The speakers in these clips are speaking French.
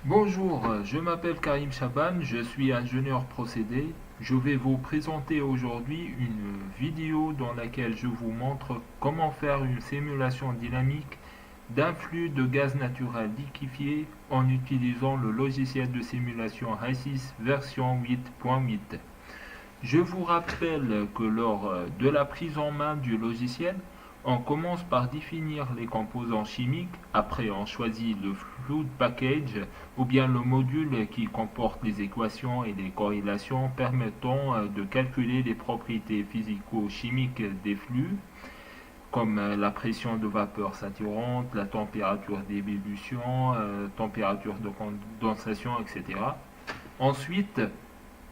Bonjour, je m'appelle Karim Chaban, je suis ingénieur procédé. Je vais vous présenter aujourd'hui une vidéo dans laquelle je vous montre comment faire une simulation dynamique d'un flux de gaz naturel liquéfié en utilisant le logiciel de simulation HYSYS version 8.8. Je vous rappelle que lors de la prise en main du logiciel, on commence par définir les composants chimiques, après on choisit le fluid package ou bien le module qui comporte les équations et les corrélations permettant de calculer les propriétés physico-chimiques des flux, comme la pression de vapeur saturante, la température d'ébullition, température de condensation, etc. Ensuite,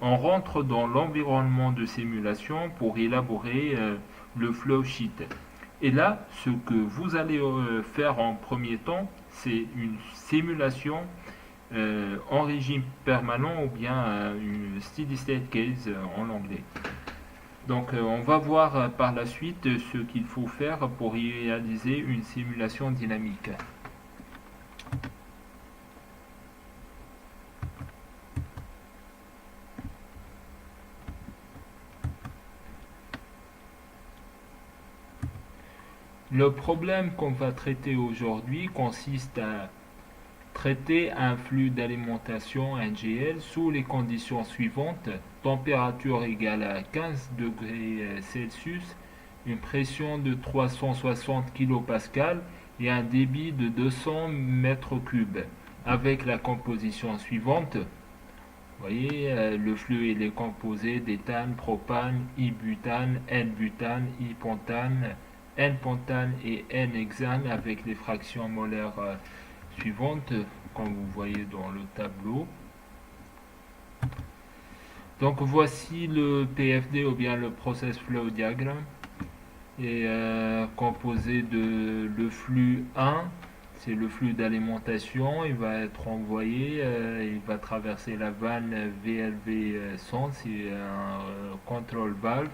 on rentre dans l'environnement de simulation pour élaborer le flow sheet. Et là, ce que vous allez faire en premier temps, c'est une simulation en régime permanent ou bien une steady state case en anglais. Donc on va voir par la suite ce qu'il faut faire pour réaliser une simulation dynamique. Le problème qu'on va traiter aujourd'hui consiste à traiter un flux d'alimentation NGL sous les conditions suivantes: température égale à 15 degrés Celsius, une pression de 360 kPa et un débit de 200 mètres cubes, avec la composition suivante. Vous voyez, le flux il est composé d'éthane, propane, ibutane, N-butane, I-pentane, N-pentane et N-hexane avec les fractions molaires suivantes, comme vous voyez dans le tableau. Donc voici le PFD ou bien le Process Flow Diagram, est composé de le flux 1, c'est le flux d'alimentation, il va être envoyé, il va traverser la vanne VLV100, c'est un control valve.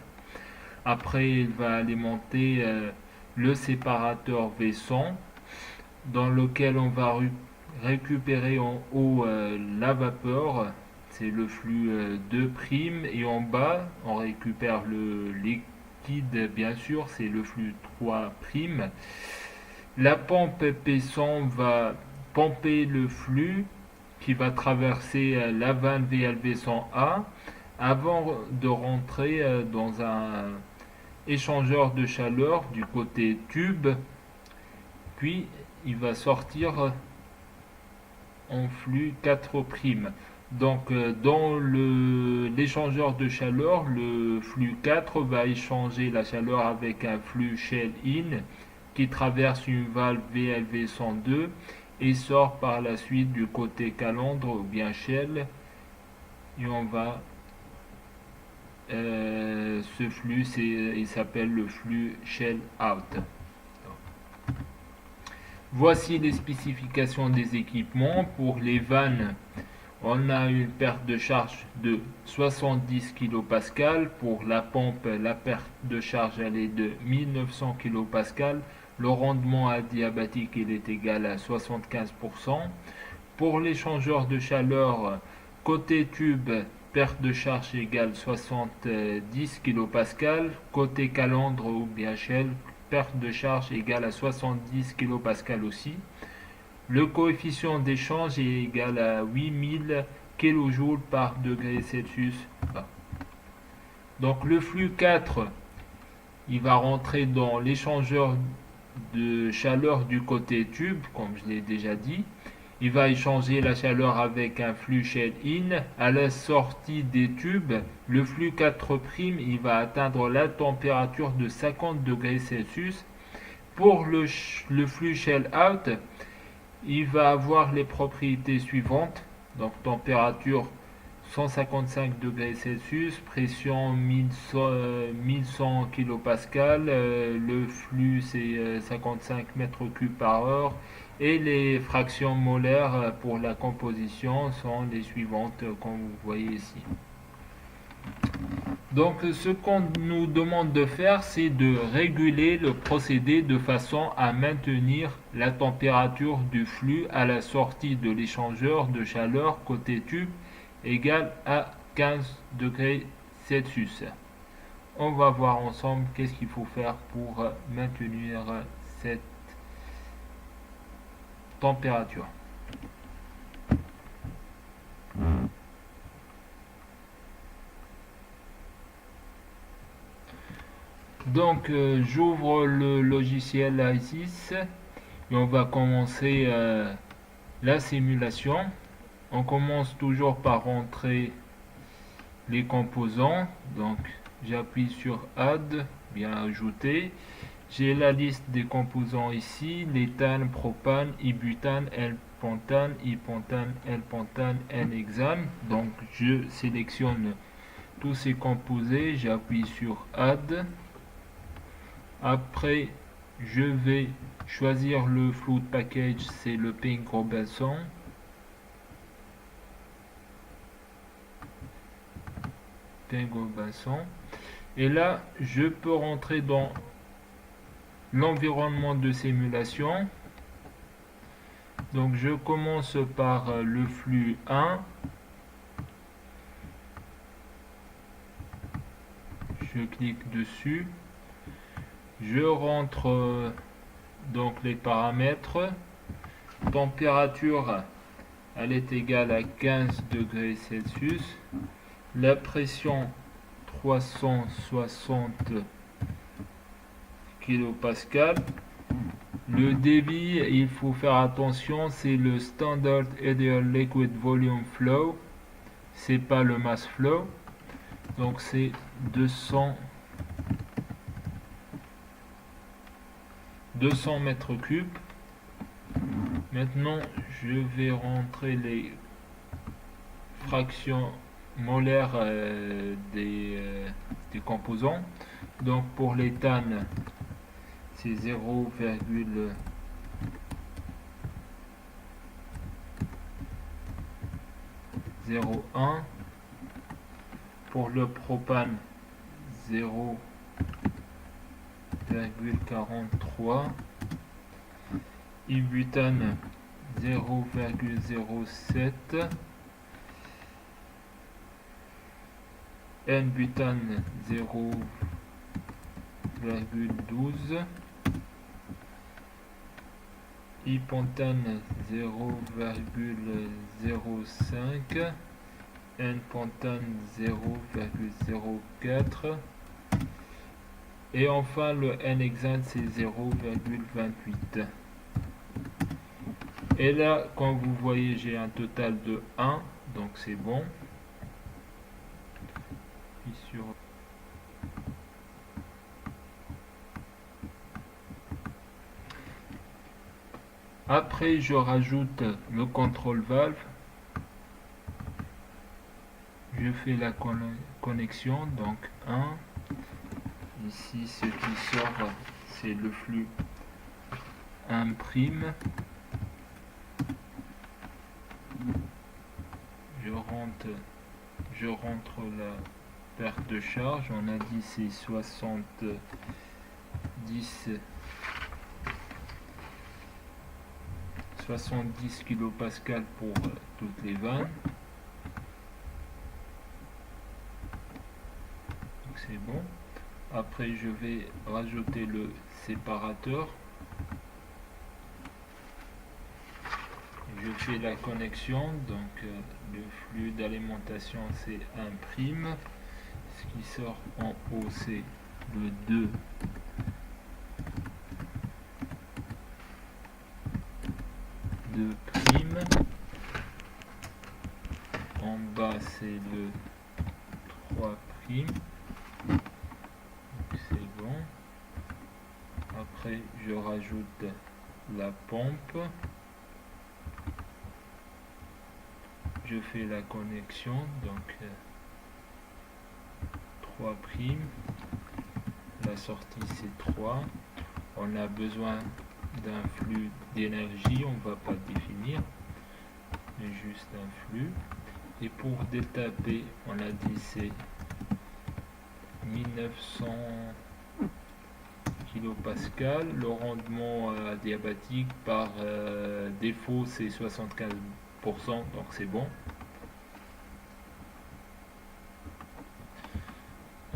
Après, il va alimenter le séparateur V100, dans lequel on va récupérer en haut la vapeur, c'est le flux 2', et en bas, on récupère le liquide, bien sûr, c'est le flux 3'. La pompe P100 va pomper le flux qui va traverser la vanne VLV100A avant de rentrer dans un échangeur de chaleur du côté tube, puis il va sortir en flux 4'. Donc dans l'échangeur de chaleur, le flux 4 va échanger la chaleur avec un flux Shell in qui traverse une valve VLV102 et sort par la suite du côté calandre ou bien Shell, et on va ce flux il s'appelle le flux Shell out. Voici les spécifications des équipements. Pour les vannes, on a une perte de charge de 70 kPa. Pour la pompe, la perte de charge elle est de 1900 kPa. Le rendement adiabatique il est égal à 75%. Pour l'échangeur de chaleur, côté tube, perte de charge égale 70 kPa. Côté calandre ou bien Shell, perte de charge égale à 70 kPa aussi. Le coefficient d'échange est égal à 8000 kJ par degré Celsius. Donc le flux 4, il va rentrer dans l'échangeur de chaleur du côté tube, comme je l'ai déjà dit. Il va échanger la chaleur avec un flux Shell in. À la sortie des tubes, le flux 4', il va atteindre la température de 50 degrés Celsius. Pour le flux Shell out, il va avoir les propriétés suivantes. Donc température 155 degrés Celsius, pression 1100 kPa, le flux c'est 55 mètres cubes par heure, et les fractions molaires pour la composition sont les suivantes comme vous voyez ici. Donc ce qu'on nous demande de faire, c'est de réguler le procédé de façon à maintenir la température du flux à la sortie de l'échangeur de chaleur côté tube égale à 15 degrés Celsius. On va voir ensemble qu'est-ce qu'il faut faire pour maintenir cette température. Donc j'ouvre le logiciel ISIS et on va commencer la simulation. On commence toujours par rentrer les composants. Donc j'appuie sur Add, bien ajouter. J'ai la liste des composants ici, l'éthane, propane, ibutane, L-pentane, I-pentane, L-pentane, N-hexane. Donc je sélectionne tous ces composés, j'appuie sur Add. Après, je vais choisir le fluid package, c'est le Pink Robinson. Et là, je peux rentrer dans l'environnement de simulation. Donc, je commence par le flux 1. Je clique dessus. Je rentre donc les paramètres. Température, elle est égale à 15 degrés Celsius. La pression 360 kPa. Le débit, il faut faire attention, c'est le Standard Ideal Liquid Volume Flow. C'est pas le Mass Flow. Donc c'est 200 mètres cubes. Maintenant, je vais rentrer les fractions molaires des composants. Donc pour l'éthane, c'est 0,01. Pour le propane, 0,43. Ibutane, 0,07. N-butane, 0,12. I-pentane, 0,05. N-pentane, 0,04. Et enfin le N-hexane, c'est 0,28. Et là, comme vous voyez, j'ai un total de 1, donc c'est bon. Après, je rajoute le contrôle valve. Je fais la connexion, donc 1. Ici, ce qui sort, c'est le flux 1'. Je rentre la perte de charge. On a dit c'est 70 kPa pour toutes les vannes. Donc c'est bon. Après je vais rajouter le séparateur. Je fais la connexion, donc le flux d'alimentation c'est 1'. Ce qui sort en haut c'est le 2. En bas c'est le 3'. C'est bon. Après je rajoute la pompe. Je fais la connexion, donc 3'. La sortie c'est 3. On a besoin d'un flux d'énergie, on va pas le définir, mais juste un flux. Et pour détaper, on a dit c'est 1900 kilopascal. Le rendement adiabatique par défaut c'est 75%, donc c'est bon.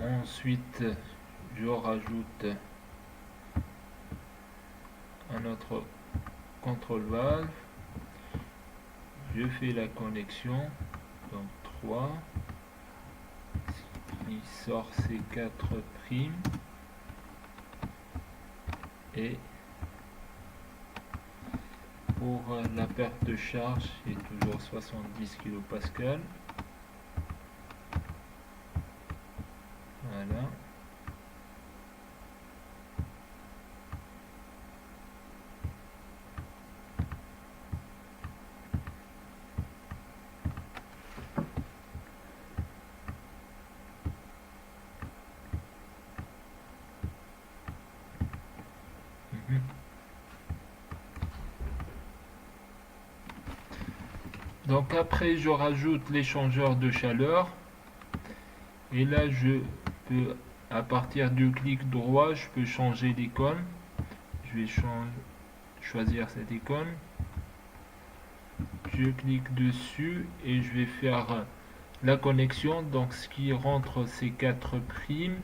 Ensuite je rajoute un autre contrôle valve, je fais la connexion, donc 3, il sort ces 4 primes et pour la perte de charge c'est toujours 70 kilopascal. Voilà. Donc après je rajoute l'échangeur de chaleur et là je peux, à partir du clic droit, je peux changer d'icône. Je vais choisir cette icône, je clique dessus et je vais faire la connexion. Donc ce qui rentre c'est 4 primes,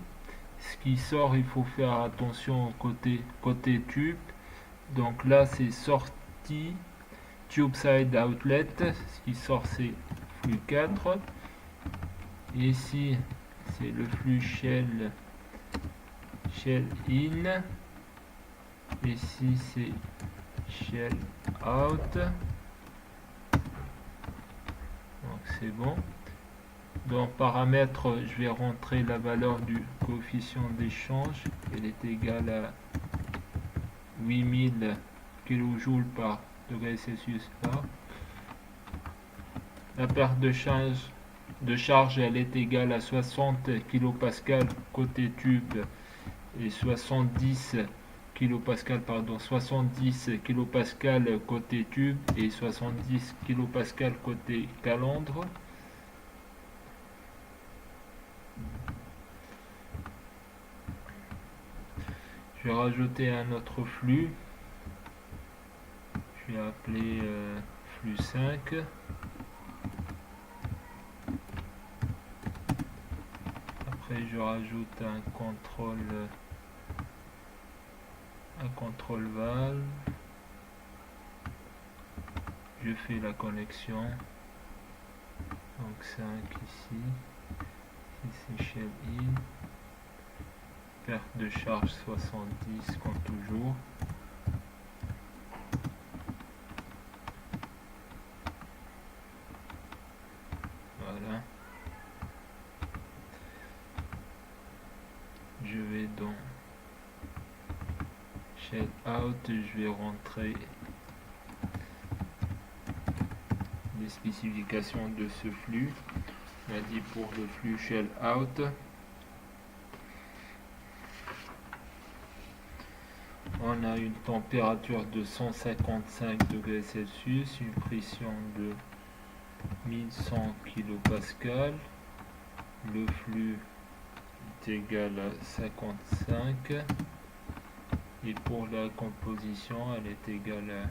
ce qui sort il faut faire attention au côté tube. Donc là c'est sortie tube side outlet, ce qui sort c'est flux 4. Ici c'est le flux shell in, ici c'est shell out, donc c'est bon. Dans paramètres je vais rentrer la valeur du coefficient d'échange, elle est égale à 8000 kJ par degré Celsius par. La perte de charge elle est égale à 60 kPa côté tube et 70 kPa côté tube et 70 kPa côté calandre. Je vais rajouter un autre flux, je vais appeler flux 5. Après je rajoute un contrôle valve, je fais la connexion, donc 5 ici, c'est shell in, perte de charge 70 comme toujours. Voilà. Je vais dans shell out, je vais rentrer les spécifications de ce flux. On a dit pour le flux shell out, on a une température de 155 degrés Celsius, une pression de 1100 kPa, le flux est égal à 55 et pour la composition elle est égale à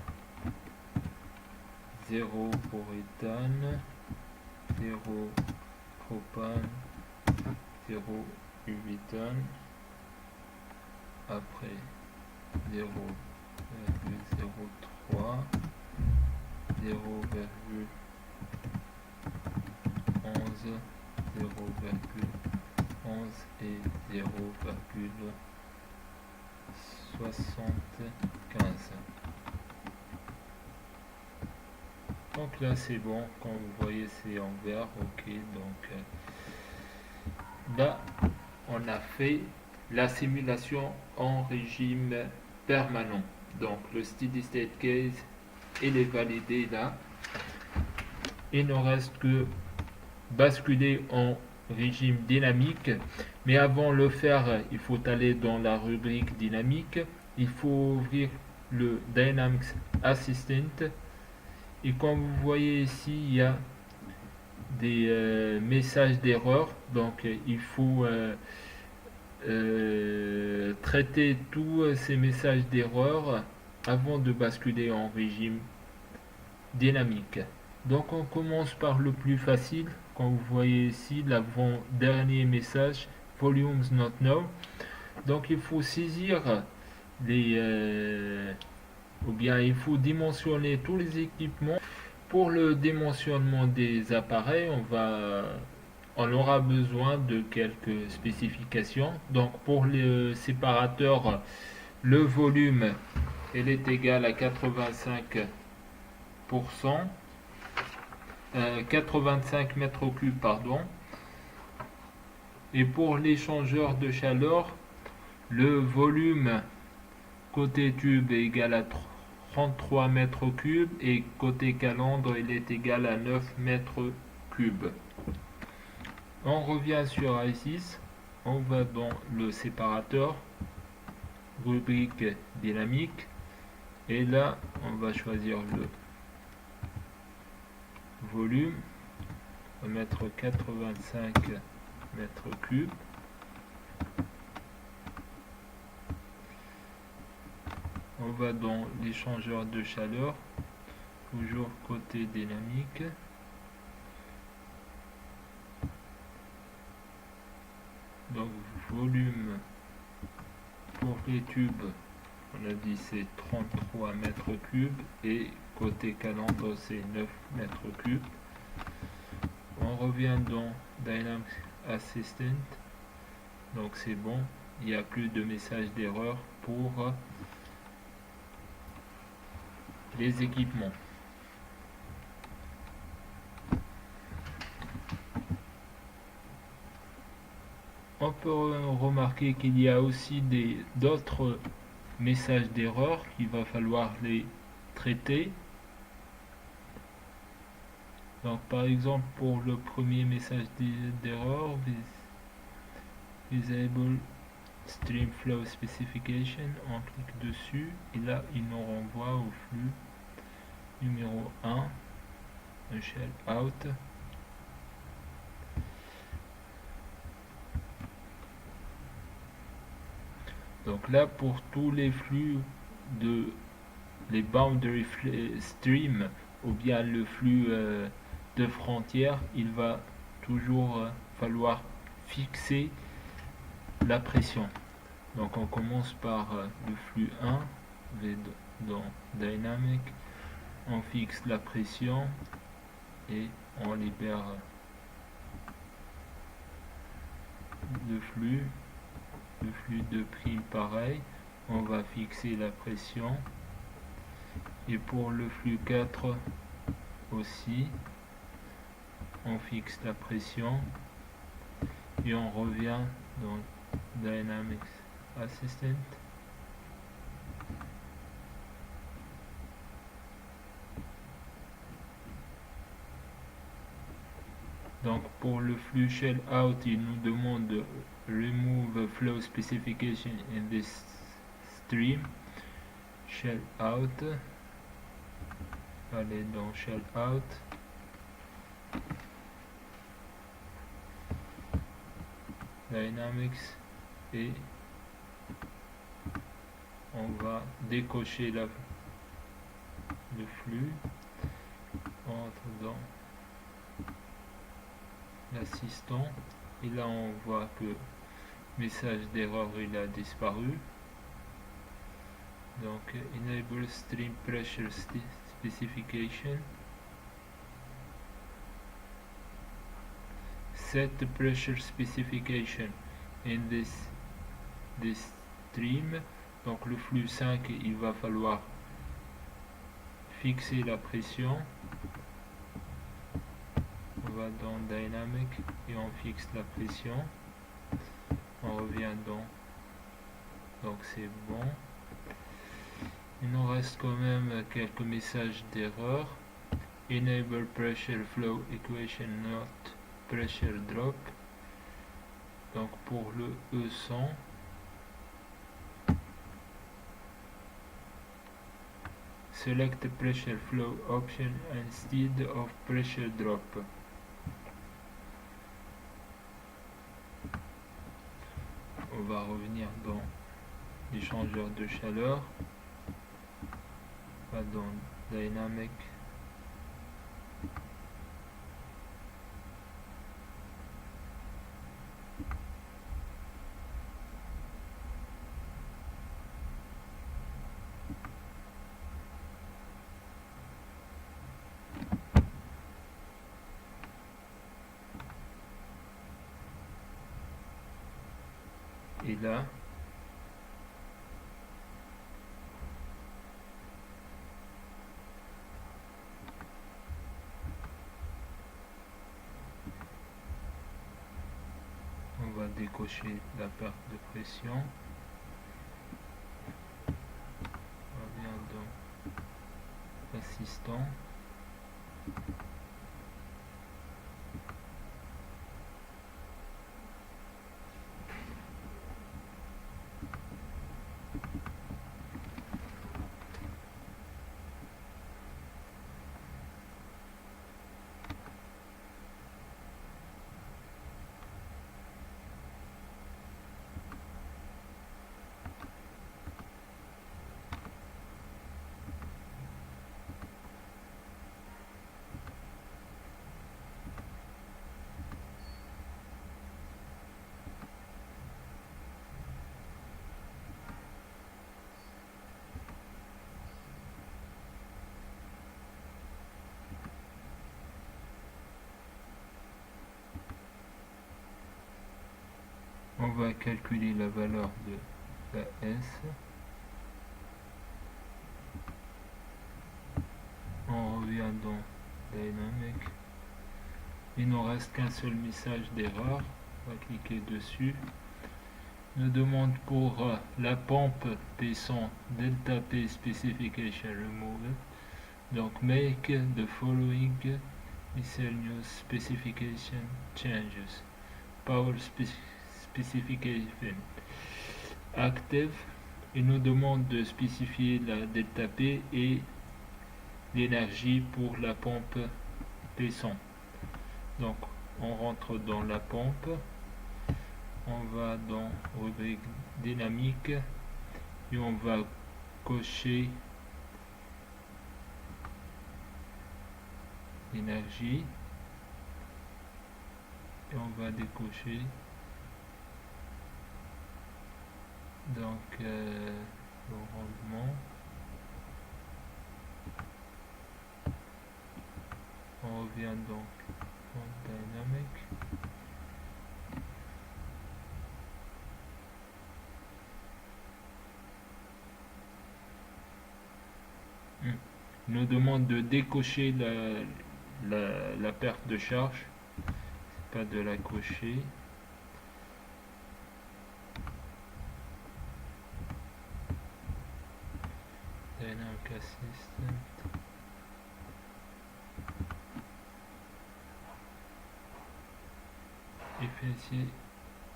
0 pour éthane, 0 propane, 0 butane, après 0,03, 0,11, 0,11 et 0,75. Donc là c'est bon, comme vous voyez c'est en vert, ok. Donc là on a fait la simulation en régime permanent. Donc le steady state case il est validé là. Il ne reste que basculer en régime dynamique, mais avant de le faire il faut aller dans la rubrique dynamique, il faut ouvrir le Dynamics Assistant et comme vous voyez ici il y a des messages d'erreur, donc il faut traiter tous ces messages d'erreur avant de basculer en régime dynamique. Donc on commence par le plus facile, quand vous voyez ici l'avant-dernier message, volumes not known. Donc il faut saisir ou bien il faut dimensionner tous les équipements. Pour le dimensionnement des appareils, on aura besoin de quelques spécifications. Donc pour le séparateur, le volume il est égal à 85 mètres cubes, pardon. Et pour l'échangeur de chaleur, le volume côté tube est égal à 33 mètres cubes et côté calandre il est égal à 9 mètres cubes. On revient sur I6, on va dans le séparateur, rubrique dynamique, et là on va choisir le volume, on va mettre 85 mètres cubes. On va dans l'échangeur de chaleur, toujours côté dynamique. Donc volume pour les tubes, on a dit c'est 33 mètres cubes et côté calandre c'est 9 mètres cubes. On revient dans Dynamic Assistant, donc c'est bon, il n'y a plus de message d'erreur pour les équipements. On peut remarquer qu'il y a aussi d'autres messages d'erreur qu'il va falloir les traiter. Donc par exemple pour le premier message d'erreur, Disable Stream Flow Specification, on clique dessus et là il nous renvoie au flux numéro 1, un shell out. Donc là pour tous les flux les boundary stream ou bien le flux de frontière, il va toujours falloir fixer la pression. Donc on commence par le flux 1, dans Dynamic, on fixe la pression et on libère le flux de prime pareil, on va fixer la pression, et pour le flux 4 aussi on fixe la pression et on revient dans Dynamics Assistant. Donc pour le flux shell out, il nous demande de remove flow specification in this stream. Shell out, allez dans shell out, Dynamics, et on va décocher le flux, on entre dans l'assistant et là on voit que message d'erreur il a disparu. Donc enable stream pressure specification, set the pressure specification in this stream. Donc le flux 5 il va falloir fixer la pression. On va dans Dynamic et on fixe la pression. On revient dans, donc c'est bon. Il nous reste quand même quelques messages d'erreur. Enable pressure flow equation not pressure drop. Donc pour le E100, select pressure flow option instead of pressure drop. on va revenir dans l'échangeur de chaleur, on va dans Dynamic, et là on va décocher la perte de pression, on revient dans l'assistant, on va calculer la valeur de la S, on revient dans Dynamic, il ne reste qu'un seul message d'erreur, on va cliquer dessus, nous demande pour la pompe P100 delta P specification removed, donc make the following miscellaneous specification changes, power specification active, il nous demande de spécifier la delta P et l'énergie pour la pompe P100. Donc on rentre dans la pompe, on va dans rubrique dynamique et on va cocher l'énergie et on va décocher donc le rendement, on revient donc en Dynamic, nous demande de décocher la perte de charge, pas de la cocher. Dynamic Assistant, Efficiency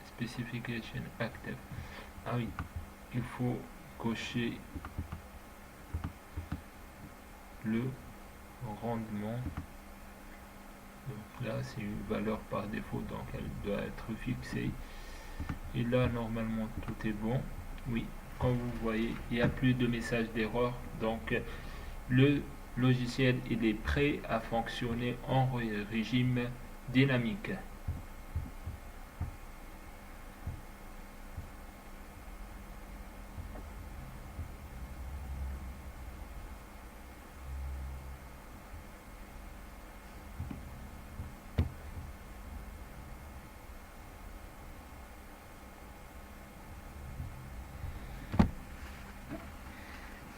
Specification Active. Ah oui, il faut cocher le rendement. Donc là c'est une valeur par défaut, donc elle doit être fixée, et là normalement tout est bon. Oui, comme vous voyez, il n'y a plus de message d'erreur, donc le logiciel il est prêt à fonctionner en régime dynamique.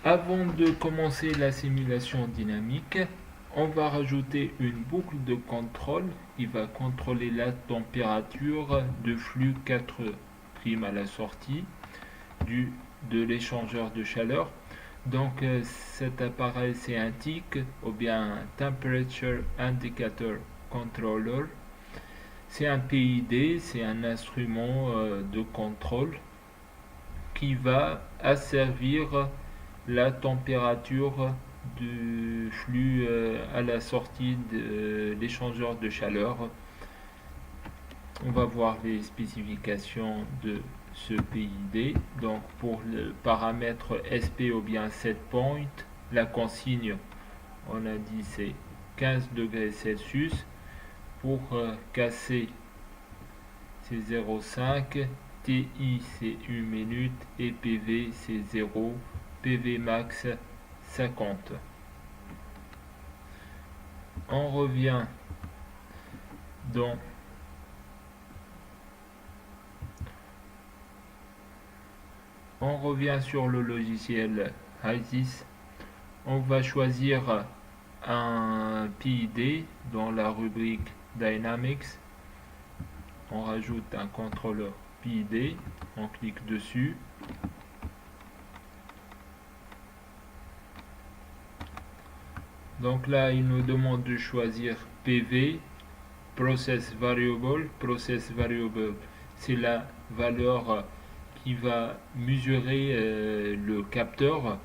Avant de commencer la simulation dynamique, on va rajouter une boucle de contrôle qui va contrôler la température de flux 4' à la sortie de l'échangeur de chaleur. Donc cet appareil c'est un TIC ou bien un Temperature Indicator Controller. C'est un PID, c'est un instrument de contrôle qui va asservir la température du flux à la sortie de l'échangeur de chaleur. On va voir les spécifications de ce PID. Donc pour le paramètre SP ou bien setPoint, la consigne, on a dit c'est 15 degrés Celsius. Pour casser, c'est 0,5, TI c'est 1 minute et PV c'est 0, PV max 50. On revient dans sur le logiciel HYSYS. On va choisir un PID dans la rubrique Dynamics. On rajoute un contrôleur PID, on clique dessus. Donc là, il nous demande de choisir PV, Process Variable. Process Variable, c'est la valeur qui va mesurer le capteur.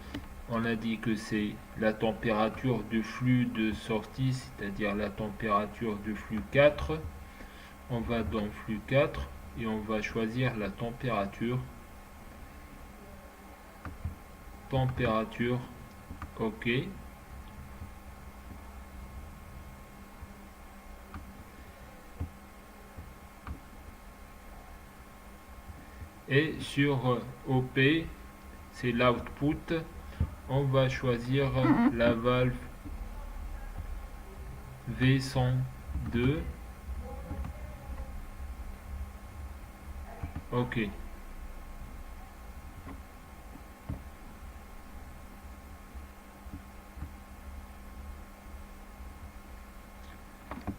On a dit que c'est la température de flux de sortie, c'est-à-dire la température de flux 4. On va dans flux 4 et on va choisir la température. Température, OK. Et sur OP, c'est l'output. On va choisir la valve V102. OK.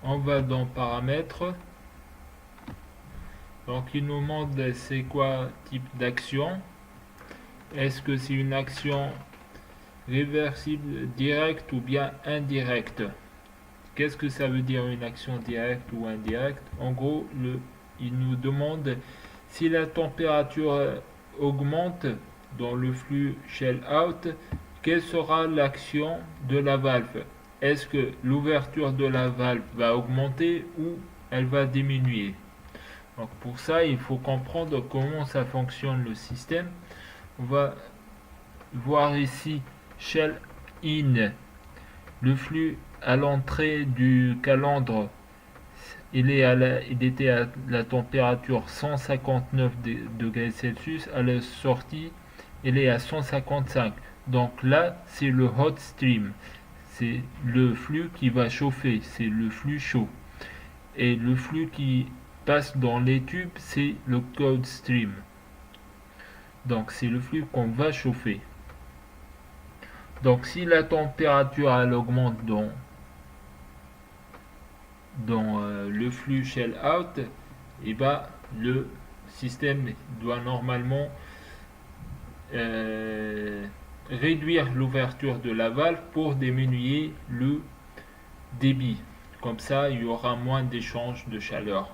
On va dans paramètres. Donc il nous demande c'est quoi type d'action. Est-ce que c'est une action réversible directe ou bien indirecte? Qu'est-ce que ça veut dire une action directe ou indirecte? En gros, il nous demande si la température augmente dans le flux shell out, quelle sera l'action de la valve? Est-ce que l'ouverture de la valve va augmenter ou elle va diminuer? Donc pour ça, il faut comprendre comment ça fonctionne le système. On va voir ici shell in, le flux à l'entrée du calandre, il était à la température 159 degrés Celsius. À la sortie, il est à 155. Donc là, c'est le hot stream. C'est le flux qui va chauffer, c'est le flux chaud. Et le flux qui passe dans les tubes, c'est le cold stream. Donc c'est le flux qu'on va chauffer. Donc si la température elle augmente dans le flux shell out, et bah le système doit normalement réduire l'ouverture de la valve pour diminuer le débit. Comme ça, il y aura moins d'échange de chaleur.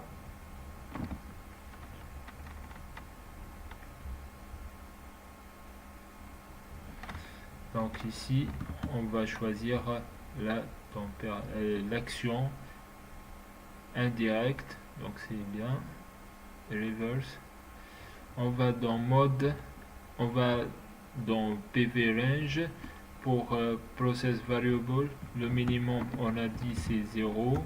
Donc ici, on va choisir l'action indirecte. Donc c'est bien. Reverse. On va dans mode. On va dans PV range. Pour process variable, le minimum on a dit c'est 0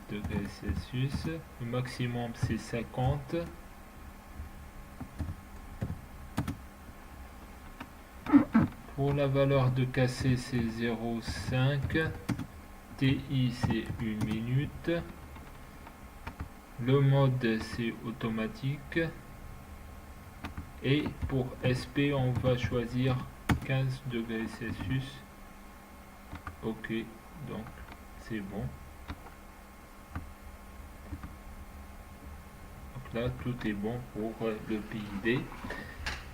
degrés Celsius. Le maximum c'est 50. Pour la valeur de cassé c'est 0,5. TI c'est 1 minute. Le mode c'est automatique. Et pour SP on va choisir 15 degrés Celsius. OK, donc c'est bon. Donc là tout est bon pour le PID.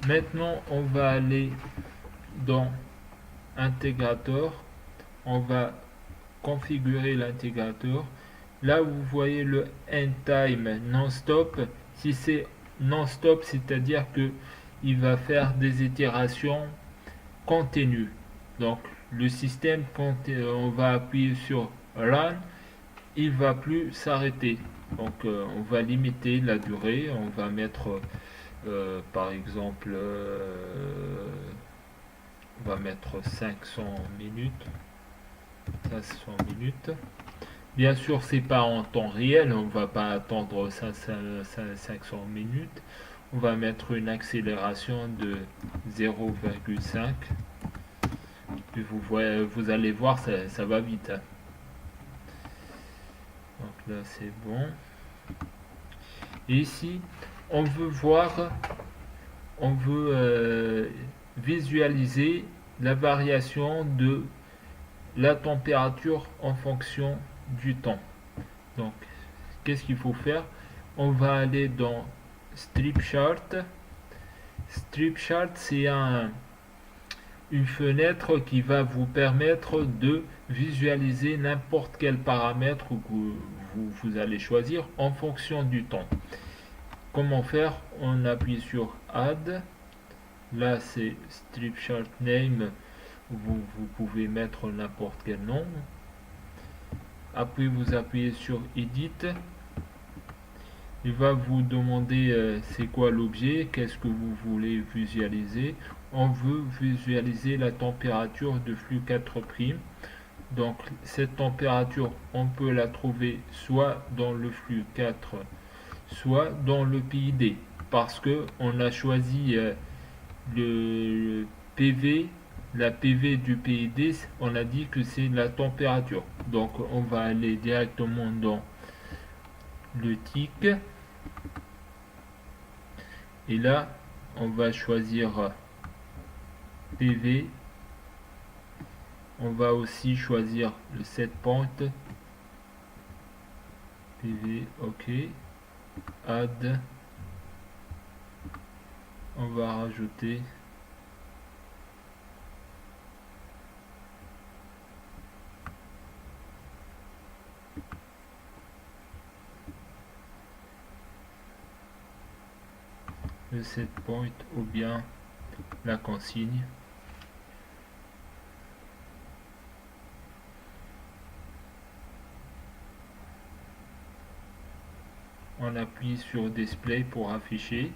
Maintenant on va aller dans intégrateur. On va configurer l'intégrateur. Là vous voyez le end time non-stop. Si c'est non-stop, c'est-à-dire que il va faire des itérations continues. Donc le système, quand on va appuyer sur Run, il va plus s'arrêter. Donc on va limiter la durée, on va mettre par exemple on va mettre 500 minutes. 500 minutes. Bien sûr, c'est pas en temps réel, on va pas attendre 500 minutes. On va mettre une accélération de 0,5. Puis vous allez voir, ça va vite, hein. Donc là, c'est bon. Et ici, on veut voir, on veut visualiser la variation de la température en fonction du temps. Donc, qu'est-ce qu'il faut faire? On va aller dans Strip Chart. Strip Chart, c'est une fenêtre qui va vous permettre de visualiser n'importe quel paramètre que vous allez choisir en fonction du temps. Comment faire? On appuie sur Add. Là, c'est Strip Chart Name. Vous pouvez mettre n'importe quel nom. Après, vous appuyez sur Edit. Il va vous demander c'est quoi l'objet, qu'est-ce que vous voulez visualiser. On veut visualiser la température de flux 4'. Donc cette température, on peut la trouver soit dans le flux 4, soit dans le PID. Parce que on a choisi le PV, la PV du PID, on a dit que c'est la température. Donc on va aller directement dans le TIC. Et là, on va choisir PV. On va aussi choisir le set point. PV, ok. Add. On va rajouter le set point ou bien la consigne. On appuie sur display pour afficher.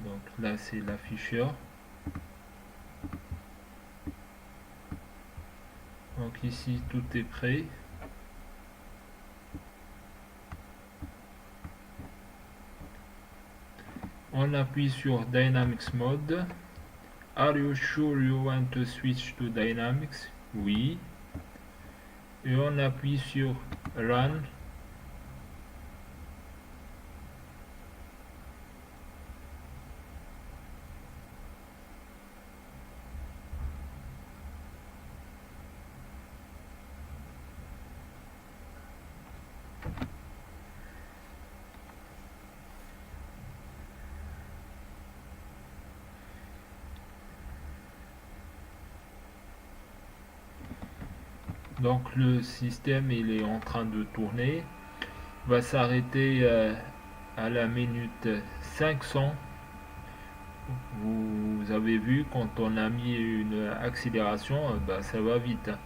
Donc là c'est l'afficheur. Donc ici tout est prêt. On appuie sur Dynamics Mode. Are you sure you want to switch to Dynamics? Oui. Et on appuie sur Run. Donc le système il est en train de tourner. Il va s'arrêter à la minute 500. Vous avez vu quand on a mis une accélération, ça va vite, hein.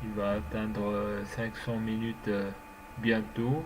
Il va atteindre 500 minutes bientôt.